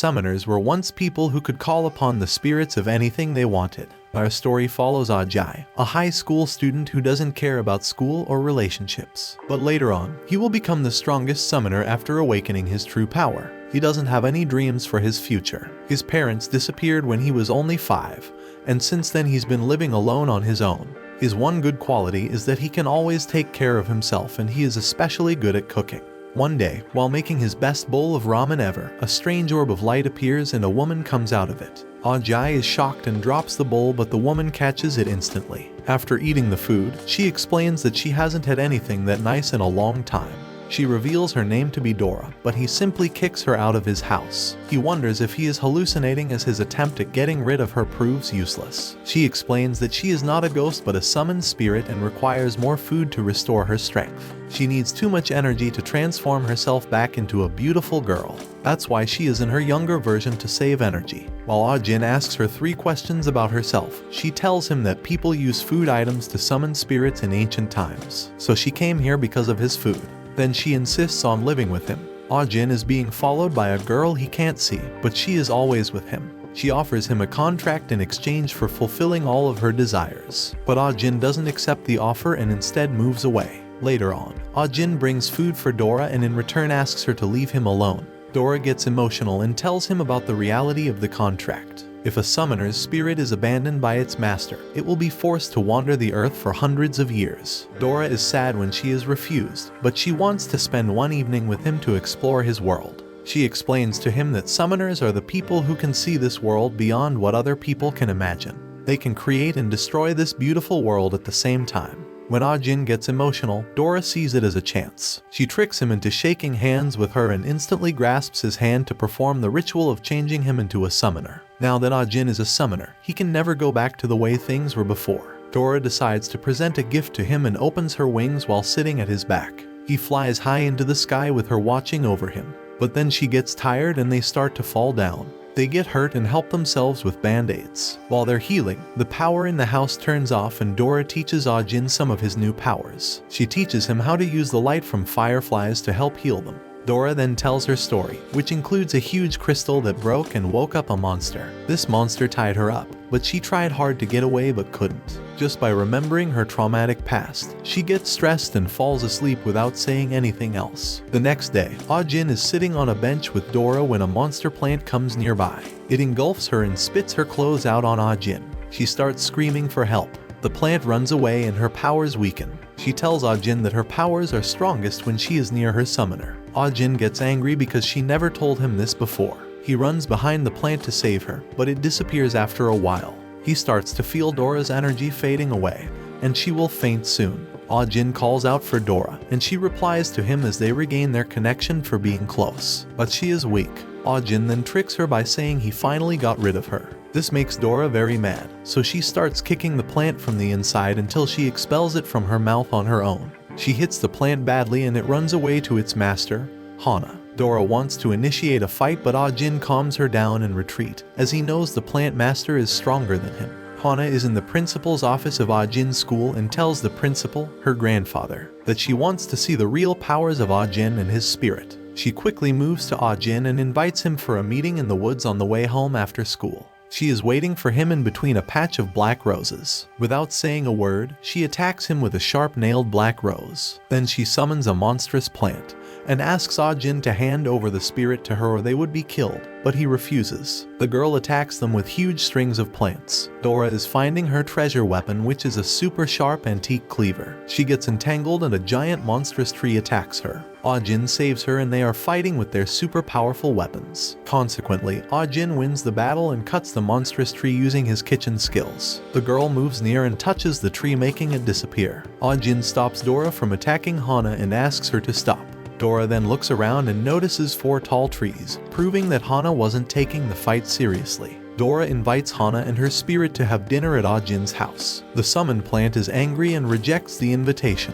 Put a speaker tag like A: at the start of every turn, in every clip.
A: Summoners were once people who could call upon the spirits of anything they wanted. Our story follows Ajay, a high school student who doesn't care about school or relationships. But later on, he will become the strongest summoner after awakening his true power. He doesn't have any dreams for his future. His parents disappeared when he was only 5, and since then he's been living alone on his own. His one good quality is that he can always take care of himself, and he is especially good at cooking. One day, while making his best bowl of ramen ever, a strange orb of light appears and a woman comes out of it. Ajay is shocked and drops the bowl, but the woman catches it instantly. After eating the food, she explains that she hasn't had anything that nice in a long time. She reveals her name to be Dora, but he simply kicks her out of his house. He wonders if he is hallucinating as his attempt at getting rid of her proves useless. She explains that she is not a ghost but a summoned spirit and requires more food to restore her strength. She needs too much energy to transform herself back into a beautiful girl. That's why she is in her younger version to save energy. While Ajin asks her 3 questions about herself, she tells him that people use food items to summon spirits in ancient times, so she came here because of his food. Then she insists on living with him. Ajin is being followed by a girl he can't see, but she is always with him. She offers him a contract in exchange for fulfilling all of her desires. But Ajin doesn't accept the offer and instead moves away. Later on, Ajin brings food for Dora and in return asks her to leave him alone. Dora gets emotional and tells him about the reality of the contract. If a summoner's spirit is abandoned by its master, it will be forced to wander the earth for hundreds of years. Dora is sad when she is refused, but she wants to spend one evening with him to explore his world. She explains to him that summoners are the people who can see this world beyond what other people can imagine. They can create and destroy this beautiful world at the same time. When Ajin gets emotional, Dora sees it as a chance. She tricks him into shaking hands with her and instantly grasps his hand to perform the ritual of changing him into a summoner. Now that Ajin is a summoner, he can never go back to the way things were before. Dora decides to present a gift to him and opens her wings while sitting at his back. He flies high into the sky with her watching over him. But then she gets tired and they start to fall down. They get hurt and help themselves with band-aids. While they're healing, the power in the house turns off and Dora teaches Ajin some of his new powers. She teaches him how to use the light from fireflies to help heal them. Dora then tells her story, which includes a huge crystal that broke and woke up a monster. This monster tied her up, but she tried hard to get away but couldn't. Just by remembering her traumatic past, she gets stressed and falls asleep without saying anything else. The next day, Ajin is sitting on a bench with Dora when a monster plant comes nearby. It engulfs her and spits her clothes out on Ajin. She starts screaming for help. The plant runs away and her powers weaken. She tells Ajin that her powers are strongest when she is near her summoner. Ajin gets angry because she never told him this before. He runs behind the plant to save her, but it disappears after a while. He starts to feel Dora's energy fading away, and she will faint soon. Ajin calls out for Dora, and she replies to him as they regain their connection for being close. But she is weak. Ajin then tricks her by saying he finally got rid of her. This makes Dora very mad, so she starts kicking the plant from the inside until she expels it from her mouth on her own. She hits the plant badly and it runs away to its master, Hana. Dora wants to initiate a fight, but Ajin calms her down and retreat, as he knows the plant master is stronger than him. Hana is in the principal's office of Ajin's school and tells the principal, her grandfather, that she wants to see the real powers of Ajin and his spirit. She quickly moves to Ajin and invites him for a meeting in the woods on the way home after school. She is waiting for him in between a patch of black roses. Without saying a word, she attacks him with a sharp-nailed black rose. Then she summons a monstrous plant and asks Ajin to hand over the spirit to her or they would be killed, but he refuses. The girl attacks them with huge strings of plants. Dora is finding her treasure weapon, which is a super sharp antique cleaver. She gets entangled and a giant monstrous tree attacks her. Ajin saves her and they are fighting with their super powerful weapons. Consequently, Ajin wins the battle and cuts the monstrous tree using his kitchen skills. The girl moves near and touches the tree, making it disappear. Ajin stops Dora from attacking Hana and asks her to stop. Dora then looks around and notices 4 tall trees, proving that Hana wasn't taking the fight seriously. Dora invites Hana and her spirit to have dinner at Ajin's house. The summoned plant is angry and rejects the invitation,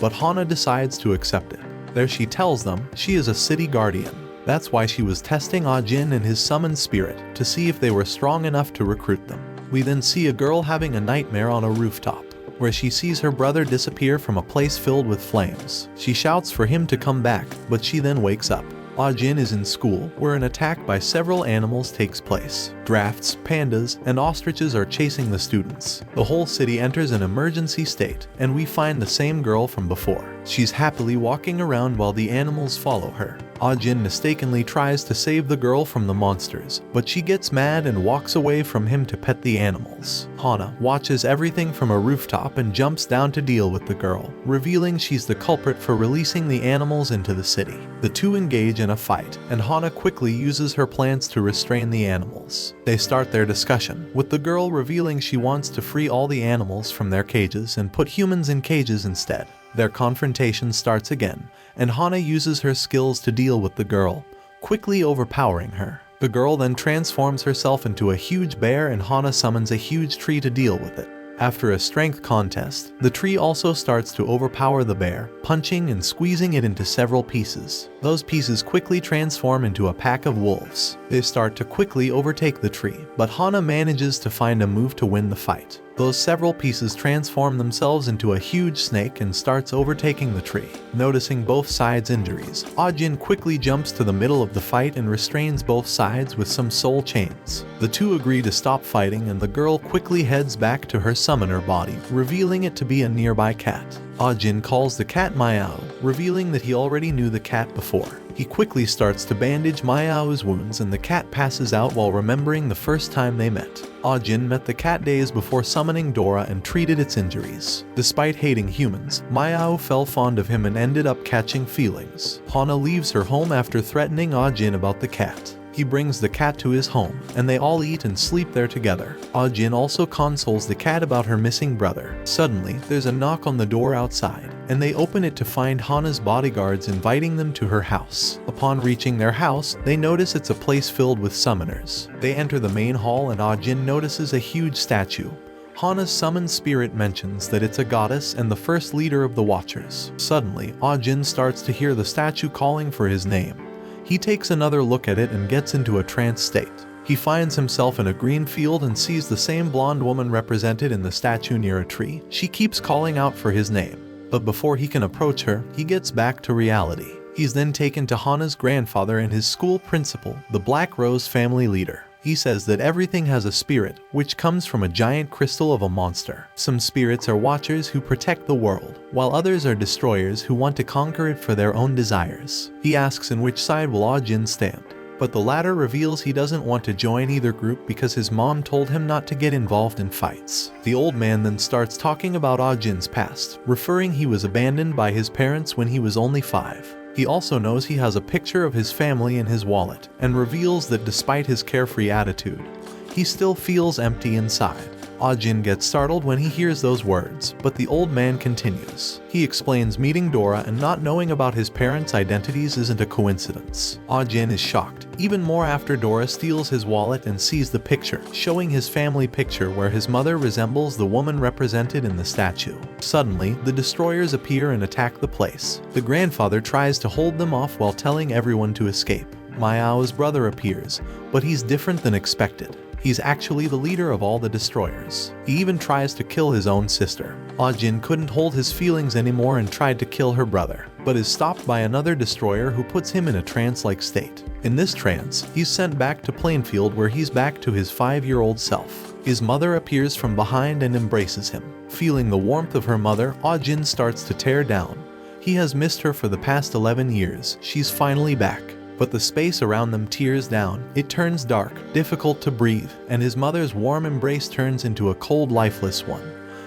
A: but Hana decides to accept it. There she tells them she is a city guardian. That's why she was testing Ajin and his summoned spirit to see if they were strong enough to recruit them. We then see a girl having a nightmare on a rooftop, where she sees her brother disappear from a place filled with flames. She shouts for him to come back, but she then wakes up. Ajin is in school, where an attack by several animals takes place. Giraffes, pandas, and ostriches are chasing the students. The whole city enters an emergency state, and we find the same girl from before. She's happily walking around while the animals follow her. Ajin mistakenly tries to save the girl from the monsters, but she gets mad and walks away from him to pet the animals. Hana watches everything from a rooftop and jumps down to deal with the girl, revealing she's the culprit for releasing the animals into the city. The two engage in a fight, and Hana quickly uses her plans to restrain the animals. They start their discussion, with the girl revealing she wants to free all the animals from their cages and put humans in cages instead. Their confrontation starts again, and Hana uses her skills to deal with the girl, quickly overpowering her. The girl then transforms herself into a huge bear, and Hana summons a huge tree to deal with it. After a strength contest, the tree also starts to overpower the bear, punching and squeezing it into several pieces. Those pieces quickly transform into a pack of wolves. They start to quickly overtake the tree, but Hana manages to find a move to win the fight. Those several pieces transform themselves into a huge snake and starts overtaking the tree. Noticing both sides' injuries, Ajin quickly jumps to the middle of the fight and restrains both sides with some soul chains. The two agree to stop fighting, and the girl quickly heads back to her summoner body, revealing it to be a nearby cat. Ajin calls the cat Mayao, revealing that he already knew the cat before. He quickly starts to bandage Mayao's wounds, and the cat passes out while remembering the first time they met. Ajin met the cat days before summoning Dora and treated its injuries. Despite hating humans, Mayao fell fond of him and ended up catching feelings. Hana leaves her home after threatening Ajin about the cat. He brings the cat to his home, and they all eat and sleep there together. Ajin also consoles the cat about her missing brother. Suddenly, there's a knock on the door outside, and they open it to find Hana's bodyguards inviting them to her house. Upon reaching their house, they notice it's a place filled with summoners. They enter the main hall, and Ajin notices a huge statue. Hana's summoned spirit mentions that it's a goddess and the first leader of the Watchers. Suddenly, Ajin starts to hear the statue calling for his name. He takes another look at it and gets into a trance state. He finds himself in a green field and sees the same blonde woman represented in the statue near a tree. She keeps calling out for his name, but before he can approach her, he gets back to reality. He's then taken to Hana's grandfather and his school principal, the Black Rose family leader. He says that everything has a spirit, which comes from a giant crystal of a monster. Some spirits are watchers who protect the world, while others are destroyers who want to conquer it for their own desires. He asks in which side will Ajin stand, but the latter reveals he doesn't want to join either group because his mom told him not to get involved in fights. The old man then starts talking about Ajin's past, referring he was abandoned by his parents when he was only 5. He also knows he has a picture of his family in his wallet, and reveals that despite his carefree attitude, he still feels empty inside. Ajin gets startled when he hears those words, but the old man continues. He explains meeting Dora and not knowing about his parents' identities isn't a coincidence. Ajin is shocked, even more after Dora steals his wallet and sees the picture, showing his family picture where his mother resembles the woman represented in the statue. Suddenly, the destroyers appear and attack the place. The grandfather tries to hold them off while telling everyone to escape. Mayao's brother appears, but he's different than expected. He's actually the leader of all the destroyers. He even tries to kill his own sister. Ajin couldn't hold his feelings anymore and tried to kill her brother, but is stopped by another destroyer who puts him in a trance-like state. In this trance, he's sent back to Plainfield, where he's back to his 5-year-old self. His mother appears from behind and embraces him. Feeling the warmth of her mother, Ajin starts to tear down. He has missed her for the past 11 years. She's finally back. But the space around them tears down. It turns dark, difficult to breathe, and his mother's warm embrace turns into a cold, lifeless one.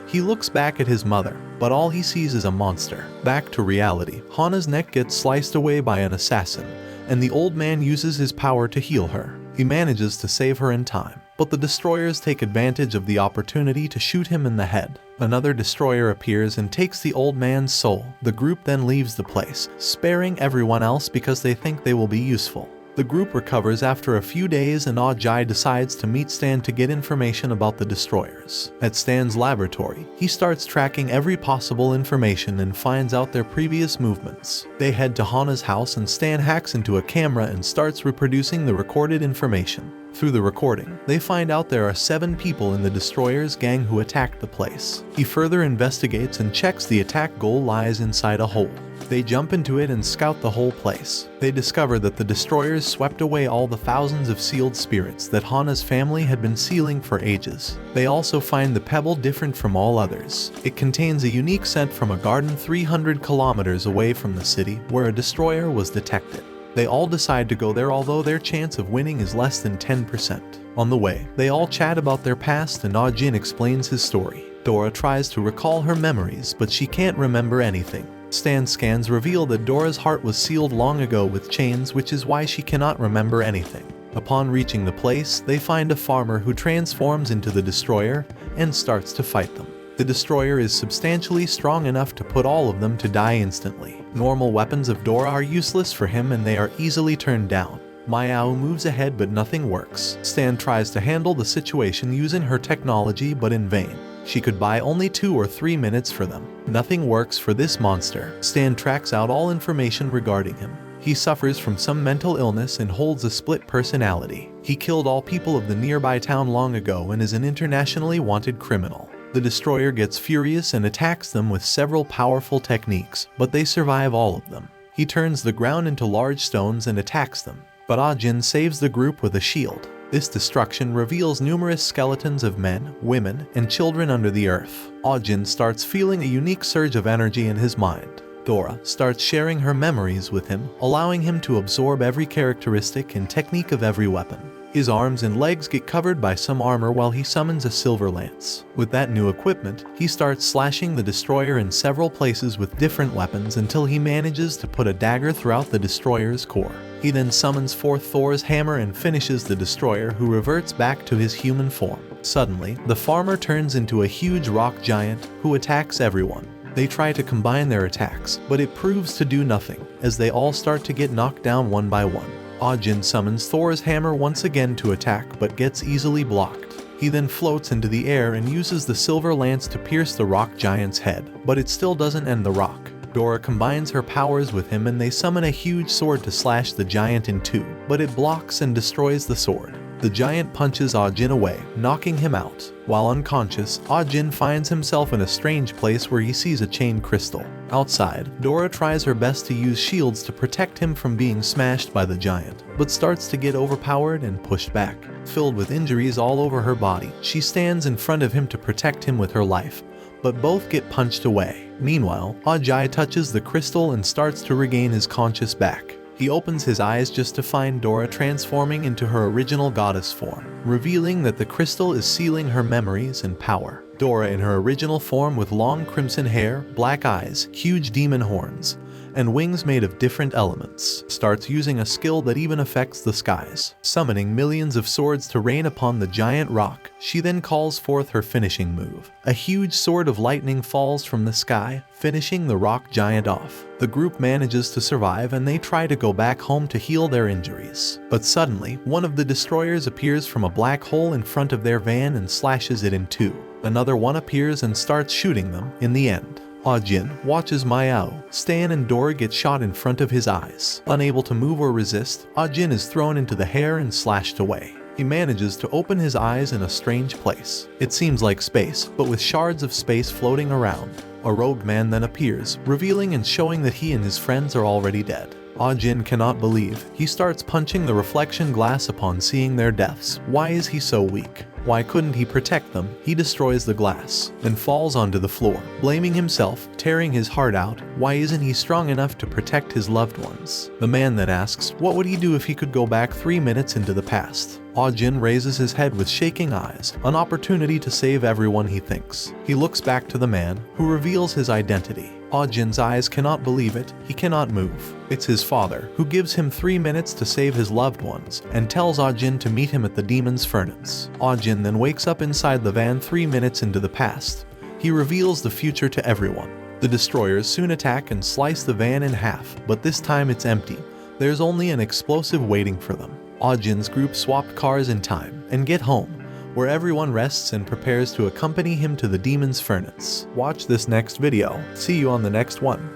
A: He looks back at his mother, but all he sees is a monster. Back to reality, Hana's neck gets sliced away by an assassin, and the old man uses his power to heal her. He manages to save her in time, but the destroyers take advantage of the opportunity to shoot him in the head. Another destroyer appears and takes the old man's soul. The group then leaves the place, sparing everyone else because they think they will be useful. The group recovers after a few days, and Ajay decides to meet Stan to get information about the destroyers. At Stan's laboratory, he starts tracking every possible information and finds out their previous movements. They head to Hana's house, and Stan hacks into a camera and starts reproducing the recorded information. Through the recording, they find out there are 7 people in the Destroyer's gang who attacked the place. He further investigates and checks the attack goal lies inside a hole. They jump into it and scout the whole place. They discover that the Destroyers swept away all the thousands of sealed spirits that Hana's family had been sealing for ages. They also find the pebble different from all others. It contains a unique scent from a garden 300 kilometers away from the city where a Destroyer was detected. They all decide to go there, although their chance of winning is less than 10%. On the way, they all chat about their past and Ah Jin explains his story. Dora tries to recall her memories, but she can't remember anything. Stan scans reveal that Dora's heart was sealed long ago with chains, which is why she cannot remember anything. Upon reaching the place, they find a farmer who transforms into the Destroyer and starts to fight them. The Destroyer is substantially strong enough to put all of them to die instantly. Normal weapons of Dora are useless for him and they are easily turned down. Mayao moves ahead but nothing works. Stan tries to handle the situation using her technology but in vain. She could buy only 2 or 3 minutes for them. Nothing works for this monster. Stan tracks out all information regarding him. He suffers from some mental illness and holds a split personality. He killed all people of the nearby town long ago and is an internationally wanted criminal. The Destroyer gets furious and attacks them with several powerful techniques, but they survive all of them. He turns the ground into large stones and attacks them, but Ah Jin saves the group with a shield. This destruction reveals numerous skeletons of men, women, and children under the earth. Ah Jin starts feeling a unique surge of energy in his mind. Dora starts sharing her memories with him, allowing him to absorb every characteristic and technique of every weapon. His arms and legs get covered by some armor while he summons a silver lance. With that new equipment, he starts slashing the Destroyer in several places with different weapons until he manages to put a dagger throughout the Destroyer's core. He then summons forth Thor's hammer and finishes the Destroyer, who reverts back to his human form. Suddenly, the farmer turns into a huge rock giant who attacks everyone. They try to combine their attacks, but it proves to do nothing, as they all start to get knocked down one by one. Ah Jin summons Thor's hammer once again to attack, but gets easily blocked. He then floats into the air and uses the silver lance to pierce the rock giant's head, but it still doesn't end the rock. Dora combines her powers with him and they summon a huge sword to slash the giant in 2, but it blocks and destroys the sword. The giant punches Ah Jin away, knocking him out. While unconscious, Ah Jin finds himself in a strange place where he sees a chain crystal. Outside, Dora tries her best to use shields to protect him from being smashed by the giant, but starts to get overpowered and pushed back. Filled with injuries all over her body, she stands in front of him to protect him with her life, but both get punched away. Meanwhile, Ajay touches the crystal and starts to regain his conscience back. He opens his eyes just to find Dora transforming into her original goddess form, revealing that the crystal is sealing her memories and power. Dora in her original form with long crimson hair, black eyes, huge demon horns, and wings made of different elements, starts using a skill that even affects the skies, summoning millions of swords to rain upon the giant rock. She then calls forth her finishing move. A huge sword of lightning falls from the sky, finishing the rock giant off. The group manages to survive and they try to go back home to heal their injuries. But suddenly, one of the destroyers appears from a black hole in front of their van and slashes it in 2. Another one appears and starts shooting them. In the end, Ah Jin watches Mayao. Stan and Dora get shot in front of his eyes. Unable to move or resist, Ah Jin is thrown into the hair and slashed away. He manages to open his eyes in a strange place. It seems like space, but with shards of space floating around. A robed man then appears, revealing and showing that he and his friends are already dead. Ah Jin cannot believe. He starts punching the reflection glass upon seeing their deaths. Why is he so weak? Why couldn't he protect them? He destroys the glass, then falls onto the floor, blaming himself, tearing his heart out. Why isn't he strong enough to protect his loved ones? The man then asks, what would he do if he could go back 3 minutes into the past? Ah Jin raises his head with shaking eyes, an opportunity to save everyone, he thinks. He looks back to the man, who reveals his identity. Ah Jin's eyes cannot believe it. He cannot move. It's his father, who gives him 3 minutes to save his loved ones, and tells Ah Jin to meet him at the demon's furnace. Ah Jin then wakes up inside the van 3 minutes into the past. He reveals the future to everyone. The destroyers soon attack and slice the van in half, but this time it's empty. There's only an explosive waiting for them. Ah Jin's group swapped cars in time and get home, where everyone rests and prepares to accompany him to the demon's furnace. Watch this next video. See you on the next one.